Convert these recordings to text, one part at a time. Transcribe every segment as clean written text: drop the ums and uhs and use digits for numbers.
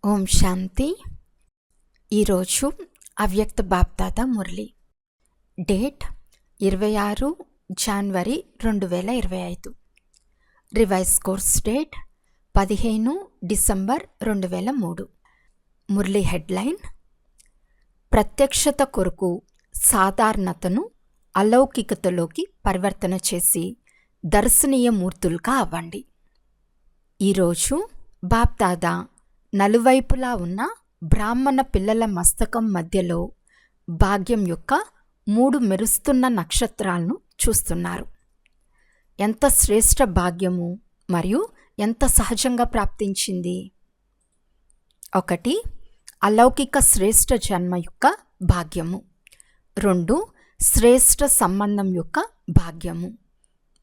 ఓం శాంతి. ఈరోజు అవ్యక్త బాప్దాదా మురళి. డేట్ 26 జనవరి 2025. Revise course date 15 December 2003. Murali headline: ప్రత్యక్షత కొరకు సాధారణతను అలౌకికతలోకి పరివర్తన చేసి దర్శనీయ మూర్తులుగా అవ్వండి. ఈరోజు బాప్దాదా నలువైపులా ఉన్న బ్రాహ్మణ పిల్లల మస్తకం మధ్యలో భాగ్యం యొక్క 3 మెరుస్తున్న నక్షత్రాలను చూస్తున్నారు. ఎంత శ్రేష్ఠ భాగ్యము మరియు ఎంత సహజంగా ప్రాప్తించింది. 1. అలౌకిక శ్రేష్ఠ జన్మ యొక్క భాగ్యము. 2. శ్రేష్ఠ సంబంధం యొక్క భాగ్యము.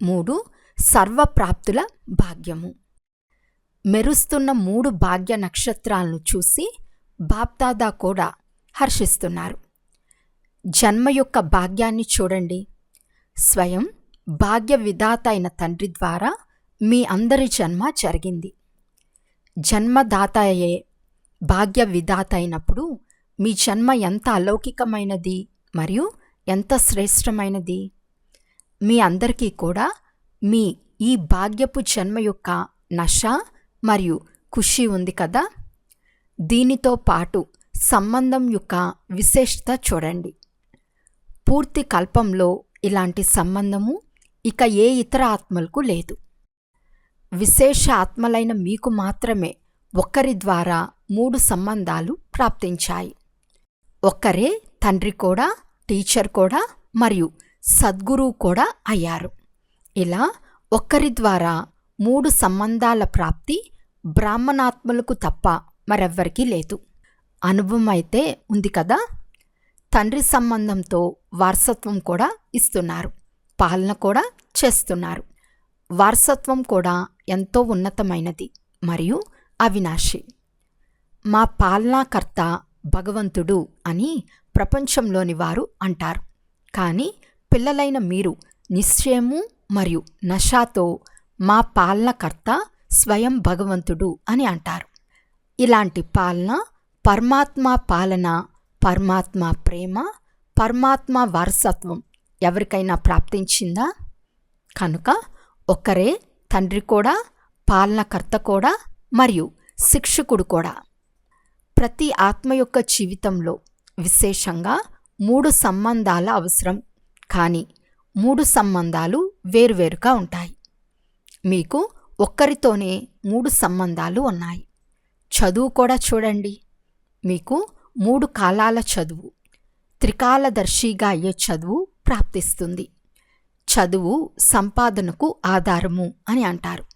3. సర్వప్రాప్తుల భాగ్యము. మెరుస్తున్న 3 భాగ్య నక్షత్రాలను చూసి బాప్దాదా కూడా హర్షిస్తున్నారు. జన్మ యొక్క భాగ్యాన్ని చూడండి. స్వయం భాగ్య విధాత అయిన తండ్రి ద్వారా మీ అందరి జన్మ జరిగింది. జన్మదాతయే భాగ్య విధాత అయినప్పుడు మీ జన్మ ఎంత అలౌకికమైనది మరియు ఎంత శ్రేష్టమైనది. మీ అందరికీ కూడా మీ ఈ భాగ్యపు జన్మ యొక్క నష మరియు ఖుషి ఉంది కదా. దీనితో పాటు సంబంధం యొక్క విశేషత చూడండి. పూర్తి కల్పంలో ఇలాంటి సంబంధము ఇక ఏ ఇతర ఆత్మలకు లేదు. విశేష ఆత్మలైన మీకు మాత్రమే ఒక్కరి ద్వారా 3 సంబంధాలు ప్రాప్తించాయి. ఒక్కరే తండ్రి కూడా, టీచర్ కూడా మరియు సద్గురువు కూడా అయ్యారు. ఇలా ఒక్కరి ద్వారా 3 సంబంధాల ప్రాప్తి బ్రాహ్మణాత్మలకు తప్ప మరెవ్వరికీ లేదు. అనుభవం అయితే ఉంది కదా. తండ్రి సంబంధంతో వారసత్వం కూడా ఇస్తున్నారు, పాలన కూడా చేస్తున్నారు. వారసత్వం కూడా ఎంతో ఉన్నతమైనది మరియు అవినాశి. మా పాలనాకర్త భగవంతుడు అని ప్రపంచంలోని వారు అంటారు. కానీ పిల్లలైన మీరు నిశ్చయము మరియు నషాతో మా పాలనకర్త స్వయం భగవంతుడు అని అంటారు. ఇలాంటి పాలన, పరమాత్మ పాలన, పరమాత్మ ప్రేమ, పరమాత్మ వారసత్వం ఎవరికైనా ప్రాప్తించిందా? కనుక ఒక్కరే తండ్రి కూడా, పాలనకర్త కూడా మరియు శిక్షకుడు కూడా. ప్రతి ఆత్మ యొక్క జీవితంలో విశేషంగా 3 సంబంధాల అవసరం. కానీ 3 సంబంధాలు వేరువేరుగా ఉంటాయి. మీకు ఒక్కరితోనే 3 సంబంధాలు ఉన్నాయి. చదువు కూడా చూడండి. మీకు 3 కాలాల చదువు, త్రికాలదర్శిగా అయ్యే చదువు ప్రాప్తిస్తుంది. చదువు సంపాదనకు ఆధారము అని అంటారు.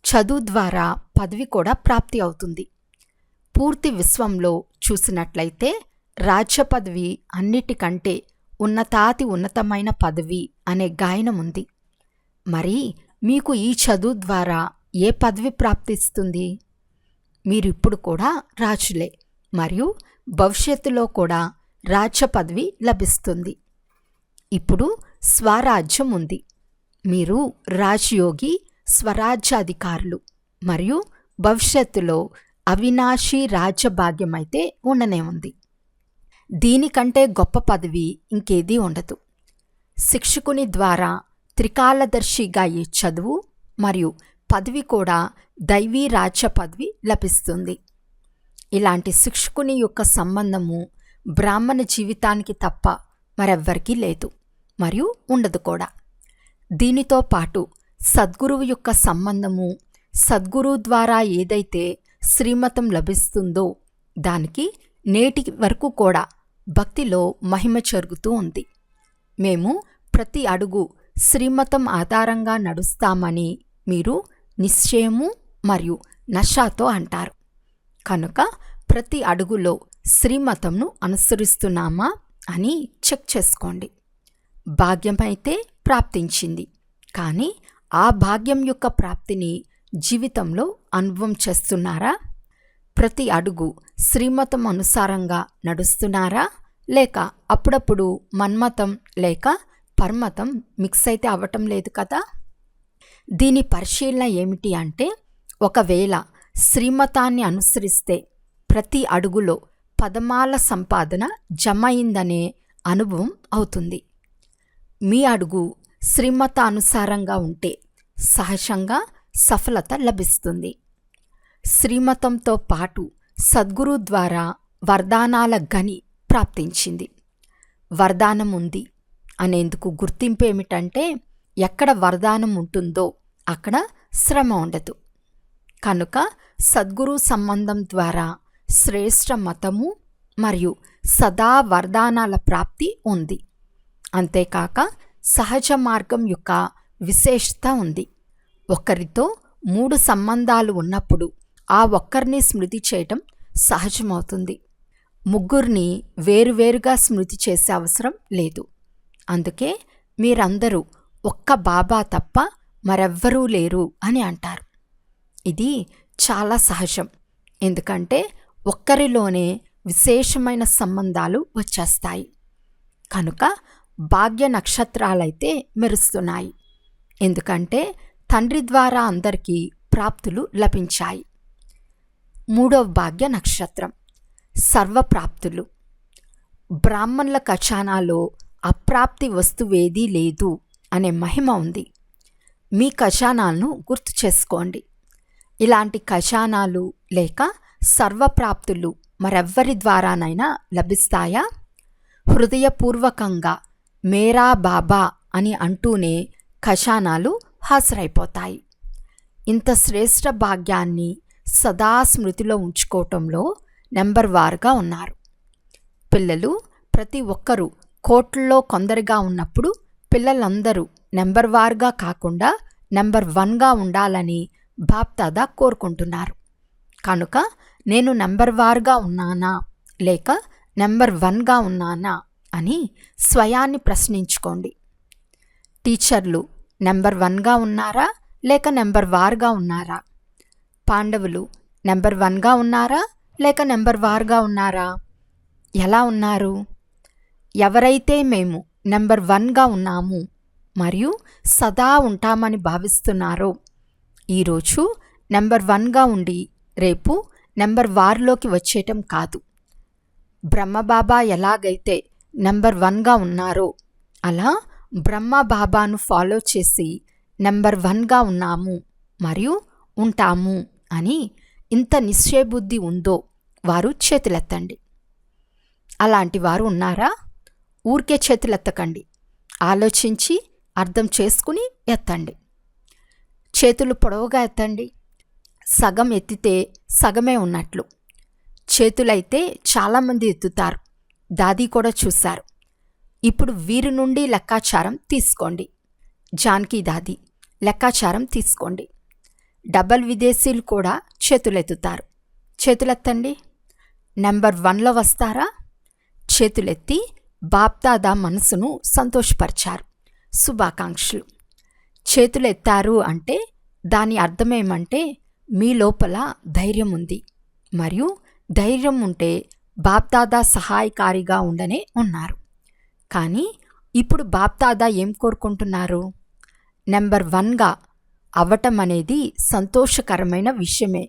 చదువు ద్వారా పదవి కూడా ప్రాప్తి అవుతుంది. పూర్తి విశ్వంలో చూసినట్లయితే రాజ్య పదవి అన్నిటికంటే ఉన్నతాతి ఉన్నతమైన పదవి అనే గాయనం ఉంది. మరి మీకు ఈ చదువు ద్వారా ఏ పదవి ప్రాప్తిస్తుంది? మీరిప్పుడు కూడా రాజులే మరియు భవిష్యత్తులో కూడా రాజ్య పదవి లభిస్తుంది. ఇప్పుడు స్వరాజ్యం ఉంది. మీరు రాజయోగి స్వరాజ్యాధికారులు మరియు భవిష్యత్తులో అవినాశి రాజ్యభాగ్యమైతే ఉండనే ఉంది. దీనికంటే గొప్ప పదవి ఇంకేదీ ఉండదు. శిక్షకుని ద్వారా త్రికాలదర్శిగా అయ్యే చదువు మరియు పదవి కూడా దైవీ రాజ్య పదవి లభిస్తుంది. ఇలాంటి శిక్షకుని యొక్క సంబంధము బ్రాహ్మణ జీవితానికి తప్ప మరెవ్వరికీ లేదు మరియు ఉండదు కూడా. దీనితో పాటు సద్గురువు యొక్క సంబంధము, సద్గురువు ద్వారా ఏదైతే శ్రీమతం లభిస్తుందో దానికి నేటి వరకు కూడా భక్తిలో మహిమ జరుగుతూ ఉంది. మేము ప్రతి అడుగు శ్రీమతం ఆధారంగా నడుస్తామని మీరు నిశ్చయము మరియు నషాతో అంటారు. కనుక ప్రతి అడుగులో శ్రీమతంను అనుసరిస్తున్నామా అని చెక్ చేసుకోండి. భాగ్యమైతే ప్రాప్తించింది, కానీ ఆ భాగ్యం యొక్క ప్రాప్తిని జీవితంలో అనుభవం చేస్తున్నారా? ప్రతి అడుగు శ్రీమతం అనుసారంగా నడుస్తున్నారా, లేక అప్పుడప్పుడు మన్మతం లేక పరమతం మిక్స్ అయితే అవ్వటం లేదు కదా. దీని పరిశీలన ఏమిటి అంటే, ఒకవేళ శ్రీమతాన్ని అనుసరిస్తే ప్రతి అడుగులో పదమాల సంపాదన జమైందనే అనుభవం అవుతుంది. మీ అడుగు శ్రీమతానుసారంగా ఉంటే సహజంగా సఫలత లభిస్తుంది. శ్రీమతంతో పాటు సద్గురు ద్వారా వరదానాల గని ప్రాప్తించింది. వరదానం ఉంది అనేందుకు గుర్తింపు ఏమిటంటే, ఎక్కడ వరదానం ఉంటుందో అక్కడ శ్రమ ఉండదు. కనుక సద్గురు సంబంధం ద్వారా శ్రేష్ఠ మతము మరియు సదా వరదానాల ప్రాప్తి ఉంది. అంతేకాక సహజ మార్గం యొక్క విశేషత ఉంది. ఒకరితో 3 సంబంధాలు ఉన్నప్పుడు ఆ ఒక్కరిని స్మృతి చేయటం సహజమవుతుంది. ముగ్గురిని వేరువేరుగా స్మృతి చేసే అవసరం లేదు. అందుకే మీరందరూ ఒక్క బాబా తప్ప మరెవ్వరూ లేరు అని అంటారు. ఇది చాలా సహజం. ఎందుకంటే ఒక్కరిలోనే విశేషమైన సంబంధాలు వచ్చేస్తాయి. కనుక భాగ్య నక్షత్రాలైతే మెరుస్తున్నాయి. ఎందుకంటే తండ్రి ద్వారా అందరికీ ప్రాప్తులు లభించాయి. 3వ భాగ్య నక్షత్రం సర్వప్రాప్తులు. బ్రాహ్మణుల ఖజానాలో అప్రాప్తి వస్తువేదీ లేదు అనే మహిమ ఉంది. మీ ఖజానాలను గుర్తు చేసుకోండి. ఇలాంటి ఖజానాలు లేక సర్వప్రాప్తులు మరెవ్వరి ద్వారానైనా లభిస్తాయా? హృదయపూర్వకంగా మేరా బాబా అని అంటూనే ఖజానాలు హాజరైపోతాయి. ఇంత శ్రేష్ఠ భాగ్యాన్ని సదా స్మృతిలో ఉంచుకోవటంలో నెంబర్ వారుగా ఉన్నారు. పిల్లలు ప్రతి ఒక్కరూ కోట్లలో కొందరుగా ఉన్నప్పుడు పిల్లలందరూ నెంబర్ వారుగా కాకుండా నెంబర్ 1గా ఉండాలని బాప్దాదా కోరుకుంటున్నారు. కనుక నేను నెంబర్ వారుగా ఉన్నానా లేక నెంబర్ 1గా ఉన్నానా అని స్వయాన్ని ప్రశ్నించుకోండి. టీచర్లు నెంబర్ 1గా ఉన్నారా లేక నెంబర్ వారుగా ఉన్నారా? పాండవులు నెంబర్ 1గా ఉన్నారా లేక నెంబర్ వారుగా ఉన్నారా? ఎలా ఉన్నారు? ఎవరైతే మేము నెంబర్ 1గా ఉన్నాము మరియు సదా ఉంటామని భావిస్తున్నారో, ఈరోజు నెంబర్ 1గా ఉండి రేపు నెంబర్ వారులోకి వచ్చేయటం కాదు. బ్రహ్మబాబా ఎలాగైతే నెంబర్ 1గా ఉన్నారో అలా బ్రహ్మబాబాను ఫాలో చేసి నెంబర్ 1గా ఉన్నాము మరియు ఉంటాము అని ఇంత నిశ్చయబుద్ధి ఉందో వారు చేతులెత్తండి. అలాంటి వారు ఉన్నారా? ఊరికే చేతులెత్తకండి. ఆలోచించి అర్థం చేసుకుని ఎత్తండి. చేతులు పొడవుగా ఎత్తండి. సగం ఎత్తితే సగమే ఉన్నట్లు. చేతులైతే చాలామంది ఎత్తుతారు. దాది కూడా చూశారు. ఇప్పుడు వీరి నుండి లెక్కాచారం తీసుకోండి. జానకి దాది లెక్కాచారం తీసుకోండి. డబల్ విదేశీలు కూడా చేతులెత్తుతారు. చేతులెత్తండి. నెంబర్ 1లో వస్తారా? చేతులెత్తి బాప్దాదా మనసును సంతోషపరిచారు. శుభాకాంక్షలు. చేతులెత్తారు అంటే దాని అర్థమేమంటే మీ లోపల ధైర్యం ఉంది మరియు ధైర్యం ఉంటే బాప్దాదా సహాయకారిగా ఉండనే ఉన్నారు. కానీ ఇప్పుడు బాప్దాదా ఏం కోరుకుంటున్నారు? నెంబర్ 1గా అవ్వటం అనేది సంతోషకరమైన విషయమే.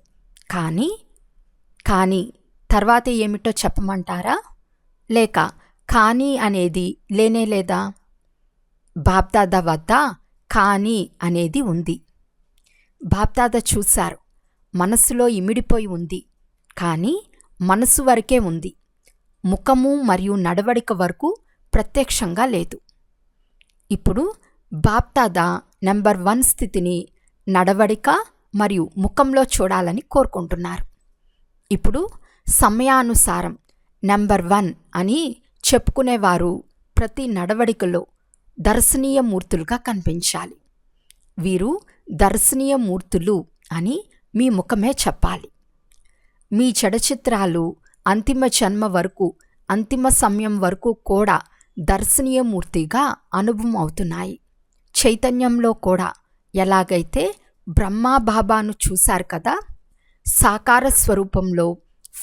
కానీ తర్వాత ఏమిటో చెప్పమంటారా? లేక కానీ అనేది లేనేలేదా? బాప్దాదా వద్ద కానీ అనేది ఉంది. బాప్దాదా చూశారు. మనసులో ఇమిడిపోయి ఉంది. కానీ మనసు వరకే ఉంది. ముఖము మరియు నడవడిక వరకు ప్రత్యక్షంగా లేదు. ఇప్పుడు బాప్దాదా నెంబర్ 1 స్థితిని నడవడిక మరియు ముఖంలో చూడాలని కోరుకుంటున్నారు. ఇప్పుడు సమయానుసారం నెంబర్ 1 అని చెప్పుకునేవారు ప్రతి నడవడికలో దర్శనీయ మూర్తులుగా కనిపించాలి. వీరు దర్శనీయ మూర్తులు అని మీ ముఖమే చెప్పాలి. మీ జడచిత్రాలు అంతిమ జన్మ వరకు, అంతిమ సమయం వరకు కూడా దర్శనీయ మూర్తిగా అనుభవం అవుతున్నాయి. చైతన్యంలో కూడా ఎలాగైతే బ్రహ్మబాబాను చూశారు కదా, సాకార స్వరూపంలో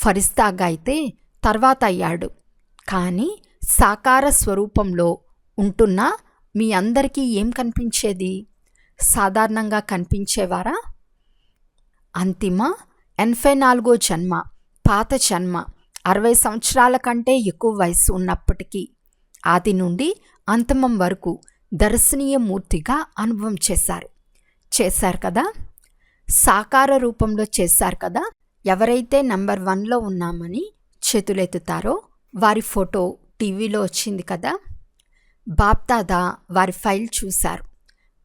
ఫరిస్తాగా అయితే తర్వాత అయ్యాడు. కానీ సాకార స్వరూపంలో ఉంటున్నా మీ అందరికీ ఏం కనిపించేది? సాధారణంగా కనిపించేవారా? అంతిమ 84వ జన్మ పాత జన్మ 60 సంవత్సరాల కంటే ఎక్కువ వయసు ఉన్నప్పటికీ ఆది నుండి అంతమం వరకు దర్శనీయ మూర్తిగా అనుభవం చేశారు కదా. సాకార రూపంలో చేశారు కదా. ఎవరైతే నంబర్ 1లో ఉన్నామని చేతులెత్తుతారో వారి ఫోటో టీవీలో వచ్చింది కదా. బాప్దాదా వారి ఫైల్ చూశారు.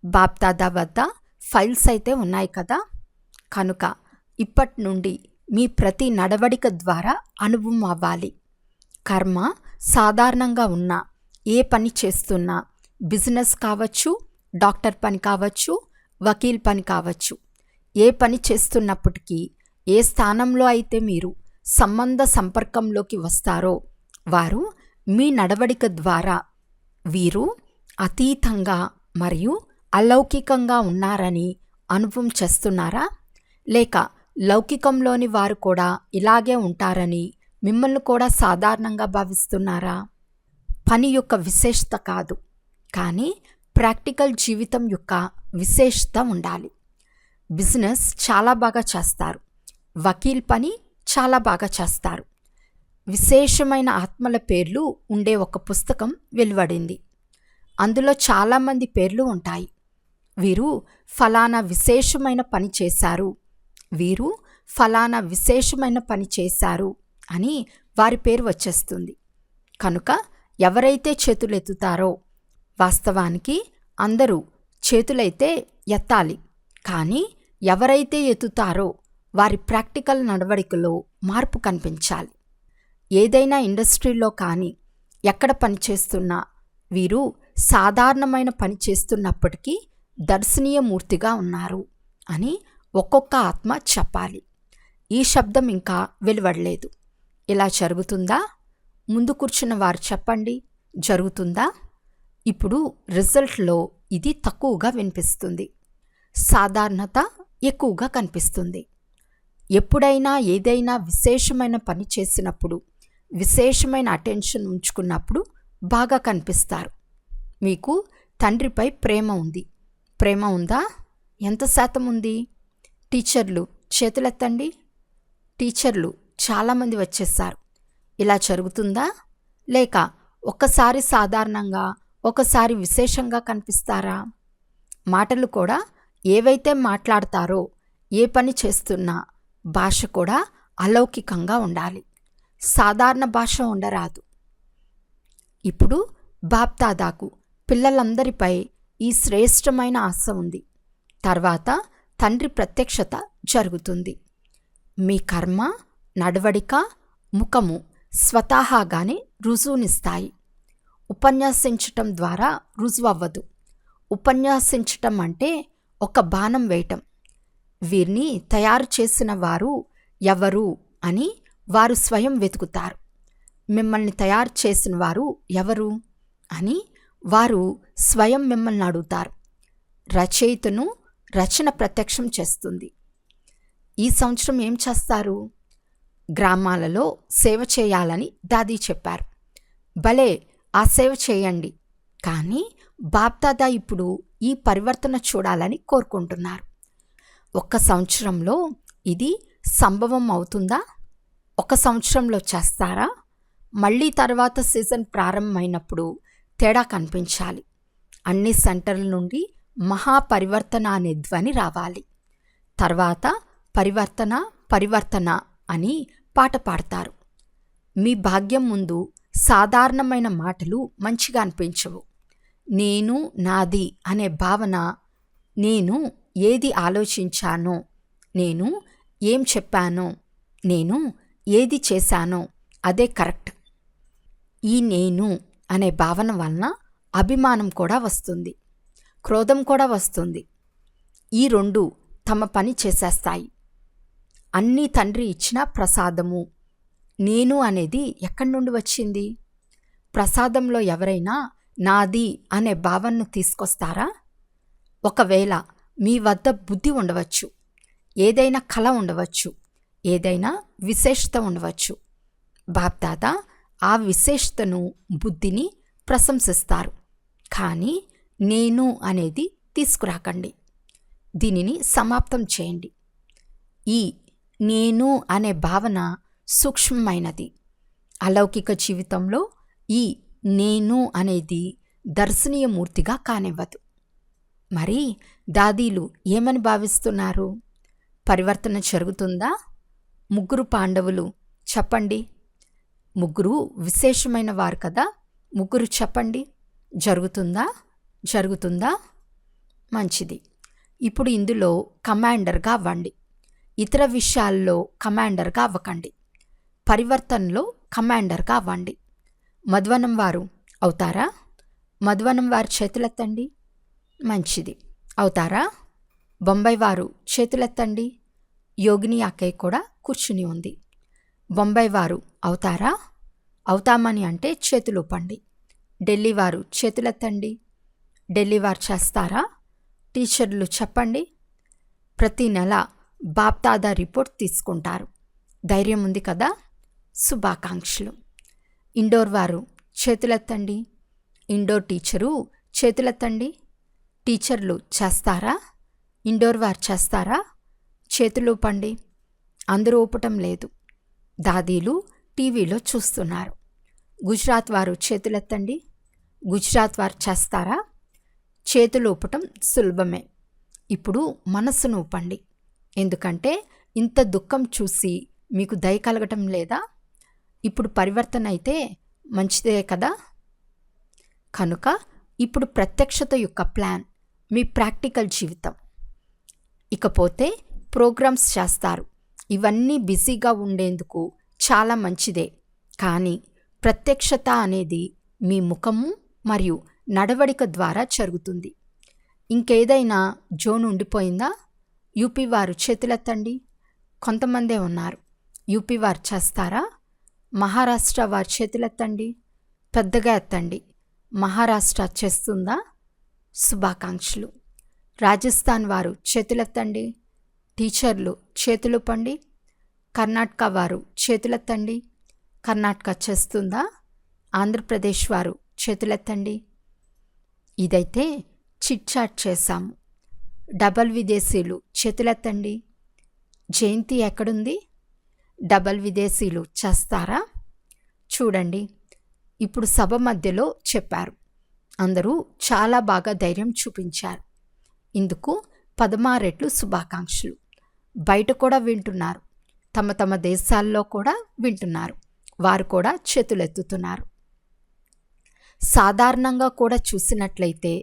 బాప్దాదా వద్ద ఫైల్స్ అయితే ఉన్నాయి కదా. కనుక ఇప్పటి నుండి మీ ప్రతి నడవడిక ద్వారా అనుభవం అవ్వాలి. కర్మ సాధారణంగా ఉన్న ఏ పని చేస్తున్నా, బిజినెస్ కావచ్చు, డాక్టర్ పని కావచ్చు, వకీల్ పని కావచ్చు, ఏ పని చేస్తున్నప్పటికీ ఏ స్థానంలో అయితే మీరు సంబంధ సంపర్కంలోకి వస్తారో వారు మీ నడవడిక ద్వారా వీరు అతీతంగా మరియు అలౌకికంగా ఉన్నారని అనుభవం చేస్తున్నారా? లేక లౌకికంలోని వారు కూడా ఇలాగే ఉంటారని మిమ్మల్ని కూడా సాధారణంగా భావిస్తున్నారా? పని యొక్క విశేషత కాదు, కానీ ప్రాక్టికల్ జీవితం యొక్క విశేషత ఉండాలి. బిజినెస్ చాలా బాగా చేస్తారు, వకీల్ పని చాలా బాగా చేస్తారు. విశేషమైన ఆత్మల పేర్లు ఉండే ఒక పుస్తకం వెలువడింది. అందులో చాలామంది పేర్లు ఉంటాయి. వీరు ఫలానా విశేషమైన పని చేశారు, వీరు ఫలానా విశేషమైన పని చేశారు అని వారి పేరు వచ్చేస్తుంది. కనుక ఎవరైతే చేతులెత్తుతారో, వాస్తవానికి అందరూ చేతులైతే ఎత్తాలి, కానీ ఎవరైతే ఎత్తుతారో వారి ప్రాక్టికల్ నడవడికలో మార్పు కనిపించాలి. ఏదైనా ఇండస్ట్రీలో కానీ ఎక్కడ పనిచేస్తున్నా వీరు సాధారణమైన పని చేస్తున్నప్పటికీ దర్శనీయ మూర్తిగా ఉన్నారు అని ఒక్కొక్క ఆత్మ చెప్పాలి. ఈ శబ్దం ఇంకా వెలువడలేదు. ఇలా జరుగుతుందా? ముందు కూర్చున్న వారు చెప్పండి, జరుగుతుందా? ఇప్పుడు రిజల్ట్లో ఇది తక్కువగా వినిపిస్తుంది, సాధారణత ఎక్కువగా కనిపిస్తుంది. ఎప్పుడైనా ఏదైనా విశేషమైన పని చేసినప్పుడు, విశేషమైన అటెన్షన్ ఉంచుకున్నప్పుడు బాగా కనిపిస్తారు. మీకు తండ్రిపై ప్రేమ ఉంది. ప్రేమ ఉందా? ఎంత శాతం ఉంది? టీచర్లు చేతులెత్తండి. టీచర్లు చాలామంది వచ్చేసారు. ఇలా జరుగుతుందా? లేక ఒక్కసారి సాధారణంగా, ఒకసారి విశేషంగా కనిపిస్తారా? మాటలు కూడా ఏవైతే మాట్లాడతారో, ఏ పని చేస్తున్నా భాష కూడా అలౌకికంగా ఉండాలి, సాధారణ భాష ఉండరాదు. ఇప్పుడు బాప్దాదాకు పిల్లలందరిపై ఈ శ్రేష్టమైన ఆశ ఉంది. తర్వాత తండ్రి ప్రత్యక్షత జరుగుతుంది. మీ కర్మ, నడవడిక, ముఖము స్వతహాగానే రుజువునిస్తాయి. ఉపన్యాసించటం ద్వారా రుజువు అవ్వదు. ఉపన్యాసించటం అంటే ఒక బాణం వేయటం. వీరిని తయారు చేసిన వారు ఎవరు అని వారు స్వయం వెతుకుతారు. మిమ్మల్ని తయారు చేసిన వారు ఎవరు అని వారు స్వయం మిమ్మల్ని అడుగుతారు. రచయితను రచన ప్రత్యక్షం చేస్తుంది. ఈ సంవత్సరం ఏం చేస్తారు? గ్రామాలలో సేవ చేయాలని దాదీ చెప్పారు. భలే, ఆ సేవ చేయండి. కానీ బాప్దాదా ఇప్పుడు ఈ పరివర్తన చూడాలని కోరుకుంటున్నారు. 1 సంవత్సరంలో ఇది సంభవం అవుతుందా? 1 సంవత్సరంలో చేస్తారా? మళ్ళీ తర్వాత సీజన్ ప్రారంభమైనప్పుడు తేడా కనిపించాలి. అన్ని సెంటర్ల నుండి మహాపరివర్తన అనే ధ్వని రావాలి. తర్వాత పరివర్తన పరివర్తన అని పాట పాడతారు. మీ భాగ్యం ముందు సాధారణమైన మాటలు మంచిగా అనిపించవు. నేను, నాది అనే భావన, నేను ఏది ఆలోచించానో, నేను ఏం చెప్పానో, నేను ఏది చేశానో అదే కరెక్ట్. ఈ నేను అనే భావన వలన అభిమానం కూడా వస్తుంది, క్రోధం కూడా వస్తుంది. ఈ 2 తమ పని చేసేస్తాయి. అన్నీ తండ్రి ఇచ్చిన ప్రసాదము. నేను అనేది ఎక్కడి నుండి వచ్చింది? ప్రసాదంలో ఎవరైనా నాది అనే భావనను తీసుకొస్తారా? ఒకవేళ మీ వద్ద బుద్ధి ఉండవచ్చు, ఏదైనా కళ ఉండవచ్చు, ఏదైనా విశేషత ఉండవచ్చు. బాప్దాదా ఆ విశేషతను, బుద్ధిని ప్రశంసిస్తారు. కానీ నేను అనేది తీసుకురాకండి. దీనిని సమాప్తం చేయండి. ఈ నేను అనే భావన సూక్ష్మమైనది. అలౌకిక జీవితంలో ఈ నేను అనేది దర్శనీయ మూర్తిగా కానివ్వదు. మరి దాదీలు ఏమని భావిస్తున్నారు? పరివర్తన జరుగుతుందా? ముగ్గురు పాండవులు చెప్పండి. ముగ్గురు విశేషమైన వారు కదా, ముగ్గురు చెప్పండి. జరుగుతుందా? జరుగుతుందా? మంచిది. ఇప్పుడు ఇందులో కమాండర్గా అవ్వండి. ఇతర విషయాల్లో కమాండర్గా అవ్వకండి. పరివర్తనలో కమాండర్గా అవ్వండి. మధ్వనం వారు అవుతారా? మధ్వనం వారు చేతులెత్తండి. మంచిది. అవుతారా? బొంబాయి వారు చేతులెత్తండి. యోగిని అక్కయ్య కూడా కూర్చుని ఉంది. బొంబాయి వారు అవుతారా? అవుతామని అంటే చేతులూపండి. ఢిల్లీ వారు చేతులెత్తండి. ఢిల్లీ వారు చేస్తారా? టీచర్లు చెప్పండి. ప్రతి నెల బాప్దాదా రిపోర్ట్ తీసుకుంటారు. ధైర్యం ఉంది కదా? శుభాకాంక్షలు. ఇండోర్ వారు చేతులెత్తండి. Indoor teacher చేతులెత్తండి. టీచర్లు చేస్తారా? ఇండోర్ వారు చేస్తారా? చేతులూపండి. అందరూ ఊపటం లేదు. దాదీలు టీవీలో చూస్తున్నారు. గుజరాత్ వారు చేతులెత్తండి. గుజరాత్ వారు చేస్తారా? చేతులు ఊపటం సులభమే. ఇప్పుడు మనస్సును ఊపండి. ఎందుకంటే ఇంత దుఃఖం చూసి మీకు దయ కలగటం లేదా? ఇప్పుడు పరివర్తన అయితే మంచిదే కదా. కనుక ఇప్పుడు ప్రత్యక్షత యొక్క ప్లాన్ మీ ప్రాక్టికల్ జీవితం. ఇకపోతే ప్రోగ్రామ్స్ చేస్తారు. ఇవన్నీ బిజీగా ఉండేందుకు చాలా మంచిదే. కానీ ప్రత్యక్షత అనేది మీ ముఖము మరియు నడవడిక ద్వారా జరుగుతుంది. ఇంకేదైనా జోన్ ఉండిపోయిందా? యూపీ వారు చేతులెత్తండి. కొంతమందే ఉన్నారు. యూపీ వారు చేస్తారా? మహారాష్ట్ర వారు చేతులెత్తండి. పెద్దగా ఎత్తండి. మహారాష్ట్ర చేస్తుందా? శుభాకాంక్షలు. రాజస్థాన్ వారు చేతులెత్తండి. టీచర్లు చేతులుపండి. కర్ణాటక వారు చేతులెత్తండి. కర్ణాటక చేస్తుందా? ఆంధ్రప్రదేశ్ వారు చేతులెత్తండి. ఇదైతే చిట్చాట్ చేశాము. డబల్ విదేశీలు చేతులెత్తండి. జయంతి ఎక్కడుంది? డబల్ విదేశీలు చేస్తారా? చూడండి, ఇప్పుడు సభ మధ్యలో చెప్పారు. అందరూ చాలా బాగా ధైర్యం చూపించారు. ఇందుకు 16 రెట్లు శుభాకాంక్షలు. బయట కూడా వింటున్నారు. తమ తమ దేశాల్లో కూడా వింటున్నారు. వారు కూడా చేతులెత్తుతున్నారు. సాధారణంగా కూడా చూసినట్లయితే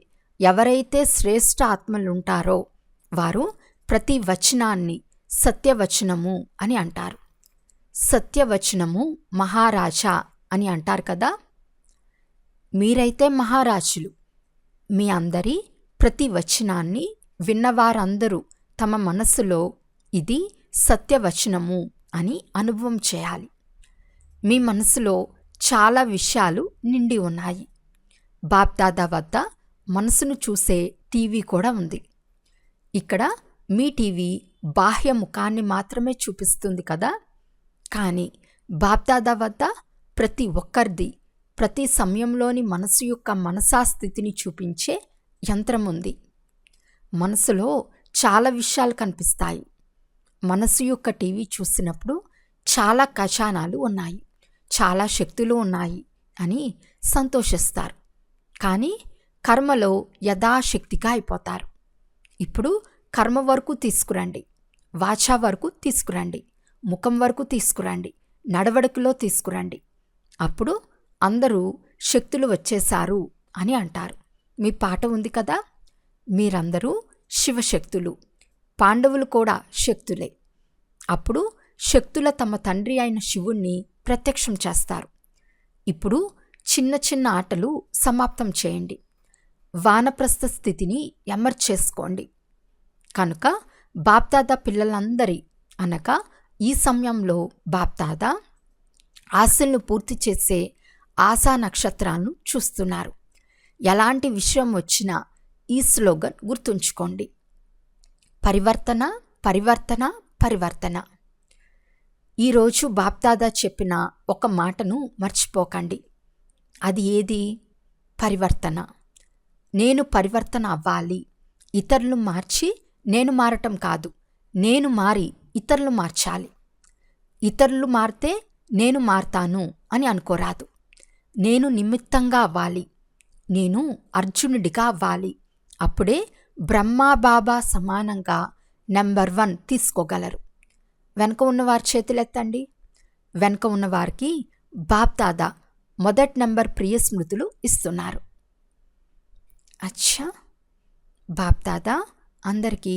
ఎవరైతే శ్రేష్ఠ ఆత్మలుంటారో వారు ప్రతి వచనాన్ని సత్యవచనము అని అంటారు. సత్యవచనము మహారాజా అని అంటారు కదా. మీరైతే మహారాజులు. మీ అందరి ప్రతి వచనాన్ని విన్నవారందరూ తమ మనస్సులో ఇది సత్యవచనము అని అనుభవం చేయాలి. మీ మనసులో చాలా విషయాలు నిండి ఉన్నాయి. బాప్దాదా వద్ద మనసును చూసే టీవీ కూడా ఉంది. ఇక్కడ మీ టీవీ బాహ్య ముఖాన్ని మాత్రమే చూపిస్తుంది కదా. కానీ బాప్దాదా వద్ద ప్రతి ఒక్కరిది ప్రతి సమయంలోని మనసు యొక్క మనసాస్థితిని చూపించే యంత్రం ఉంది. మనసులో చాలా విషయాలు కనిపిస్తాయి. మనసు యొక్క టీవీ చూసినప్పుడు చాలా ఖజానాలు ఉన్నాయి, చాలా శక్తులు ఉన్నాయి అని సంతోషిస్తారు. కానీ కర్మలో యథాశక్తిగా అయిపోతారు. ఇప్పుడు కర్మ వరకు తీసుకురండి, వాచా వరకు తీసుకురండి, ముఖం వరకు తీసుకురండి, నడవడికలో తీసుకురండి. అప్పుడు అందరూ శక్తులు వచ్చేశారు అని అంటారు. మీ పాట ఉంది కదా. మీరందరూ శివశక్తులు, పాండవులు కూడా శక్తులే. అప్పుడు శక్తుల తమ తండ్రి అయిన శివుణ్ణి ప్రత్యక్షం చేస్తారు. ఇప్పుడు చిన్న చిన్న ఆటలు సమాప్తం చేయండి. వానప్రస్థ స్థితిని ఎమర్చేసుకోండి. కనుక బాప్దాదా పిల్లలందరి అనగా ఈ సమయంలో బాప్దాదా ఆశలను పూర్తి చేసే ఆశా నక్షత్రాలను చూస్తున్నారు. ఎలాంటి విషయం వచ్చినా ఈ స్లోగన్ గుర్తుంచుకోండి. పరివర్తన, పరివర్తన, పరివర్తన. ఈరోజు బాప్దాదా చెప్పిన ఒక మాటను మర్చిపోకండి. అది ఏది? పరివర్తన. నేను పరివర్తన అవ్వాలి. ఇతరులు మార్చి నేను మారటం కాదు, నేను మారి ఇతరులు మార్చాలి. ఇతరులు మారితే నేను మారతాను అని అనుకోరాదు. నేను నిమిత్తంగా అవ్వాలి, నేను అర్జునుడిగా అవ్వాలి. అప్పుడే బ్రహ్మాబాబా సమానంగా నెంబర్ 1 తీసుకోగలరు. వెనక ఉన్నవారి చేతులెత్తండి. వెనక ఉన్నవారికి బాప్దాదా మొదటి నెంబర్ ప్రియ స్మృతులు ఇస్తున్నారు. అచ్చా, బాప్దాదా అందరికీ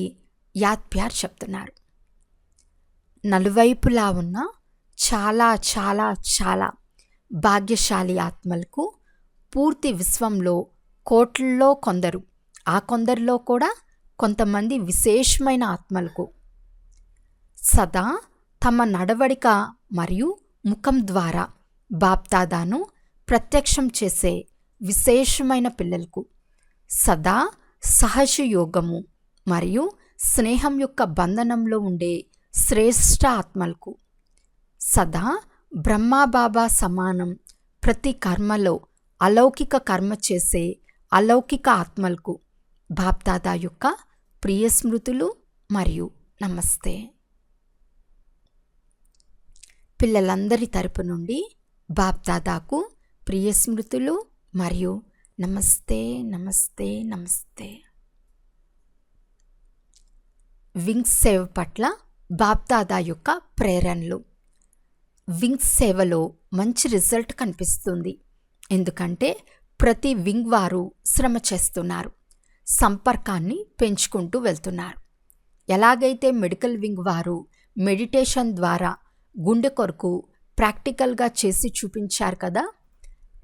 యాద్ ప్యార్ చెప్తున్నారు. నలువైపులా ఉన్న చాలా చాలా చాలా భాగ్యశాలి ఆత్మలకు పూర్తి విశ్వంలో కోట్లలో కొందరు, ఆ కొందరిలో కూడా కొంతమంది విశేషమైన ఆత్మలకు సదా తమ నడవడిక మరియు ముఖం ద్వారా బాప్దాదాను ప్రత్యక్షం చేసే విశేషమైన పిల్లలకు, సదా సహజ యోగము మరియు స్నేహం యొక్క బంధనంలో ఉండే శ్రేష్ఠ ఆత్మలకు, సదా బ్రహ్మాబాబా సమానం ప్రతి కర్మలో అలౌకిక కర్మ చేసే అలౌకిక ఆత్మలకు బాప్దాదా యొక్క ప్రియ స్మృతులు మరియు నమస్తే. పిల్లలందరి తరపు నుండి బాప్దాదాకు ప్రియ స్మృతులు మరియు నమస్తే నమస్తే నమస్తే. వింగ్స్ సేవ పట్ల బాప్దాదా యొక్క ప్రేరణలు. వింగ్స్ సేవలో మంచి రిజల్ట్ కనిపిస్తుంది. ఎందుకంటే ప్రతి వింగ్ వారు శ్రమ చేస్తున్నారు, సంపర్కాన్ని పెంచుకుంటూ వెళ్తున్నారు. ఎలాగైతే మెడికల్ వింగ్ వారు మెడిటేషన్ ద్వారా గుండె కొరకు ప్రాక్టికల్గా చేసి చూపించారు కదా,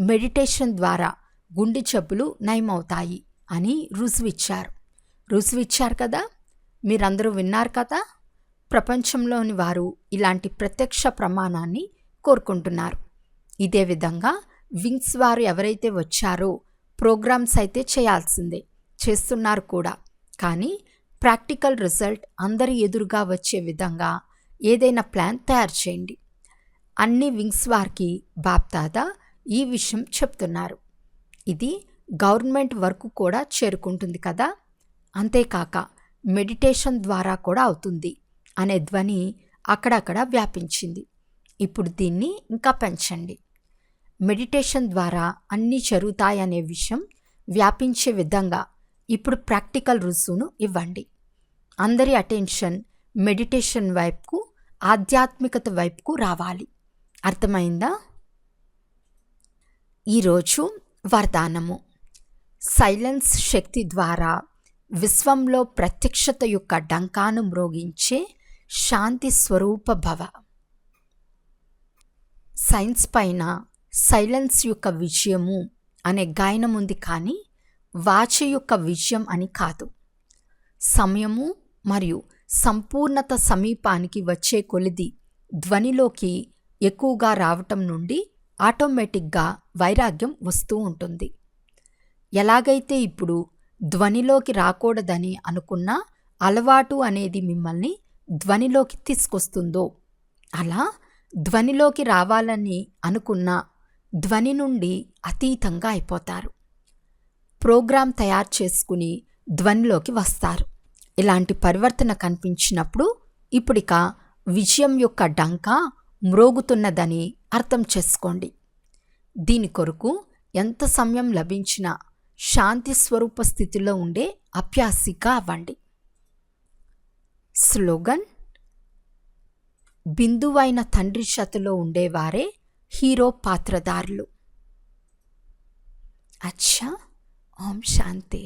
మెడిటేషన్ ద్వారా గుండె జబ్బులు నయమవుతాయి అని రుజువిచ్చారు కదా. మీరందరూ విన్నారు కదా. ప్రపంచంలోని వారు ఇలాంటి ప్రత్యక్ష ప్రమాణాన్ని కోరుకుంటున్నారు. ఇదే విధంగా వింగ్స్ వారు ఎవరైతే వచ్చారో ప్రోగ్రామ్స్ అయితే చేయాల్సిందే, చేస్తున్నారు కూడా. కానీ ప్రాక్టికల్ రిజల్ట్ అందరి ఎదురుగా వచ్చే విధంగా ఏదైనా ప్లాన్ తయారు చేయండి. అన్ని వింగ్స్ వారికి బాప్దాదా ఈ విషయం చెప్తున్నారు. ఇది గవర్నమెంట్ వరకు కూడా చేరుకుంటుంది కదా. అంతేకాక మెడిటేషన్ ద్వారా కూడా అవుతుంది అనే ధ్వని అక్కడక్కడ వ్యాపించింది. ఇప్పుడు దీన్ని ఇంకా పెంచండి. మెడిటేషన్ ద్వారా అన్నీ జరుగుతాయనే విషయం వ్యాపించే విధంగా ఇప్పుడు ప్రాక్టికల్ రుజువును ఇవ్వండి. అందరి అటెన్షన్ మెడిటేషన్ వైపుకు, ఆధ్యాత్మికత వైపుకు రావాలి. అర్థమైందా? ఈరోజు వరదానము. సైలెన్స్ శక్తి ద్వారా విశ్వంలో ప్రత్యక్షత యొక్క డంకాను మ్రోగించే శాంతి స్వరూప భవ. సైన్స్ పైన సైలెన్స్ యొక్క విజయము అనే గాయనం ఉంది, కానీ వాచ యొక్క విజయం అని కాదు. సమయము మరియు సంపూర్ణత సమీపానికి వచ్చే కొలిది ధ్వనిలోకి ఎక్కువగా రావటం నుండి ఆటోమేటిక్గా వైరాగ్యం వస్తూ ఉంటుంది. ఎలాగైతే ఇప్పుడు ధ్వనిలోకి రాకూడదని అనుకున్న అలవాటు అనేది మిమ్మల్ని ధ్వనిలోకి తీసుకొస్తుందో, అలా ధ్వనిలోకి రావాలని అనుకున్న ధ్వని నుండి అతీతంగా అయిపోతారు. ప్రోగ్రాం తయారు చేసుకుని ధ్వనిలోకి వస్తారు. ఇలాంటి పరివర్తన కనిపించినప్పుడు ఇప్పుడిక విజయం యొక్క డంకా మ్రోగుతున్నదని అర్థం చేసుకోండి. దీని కొరకు ఎంత సమయం లభించినా శాంతి స్వరూప స్థితిలో ఉండే అభ్యాసిగా అవ్వండి. స్లోగన్: బిందువైన తండ్రి శతలో ఉండేవారే హీరో పాత్రధారులు. అచ్చా, ఓం శాంతి.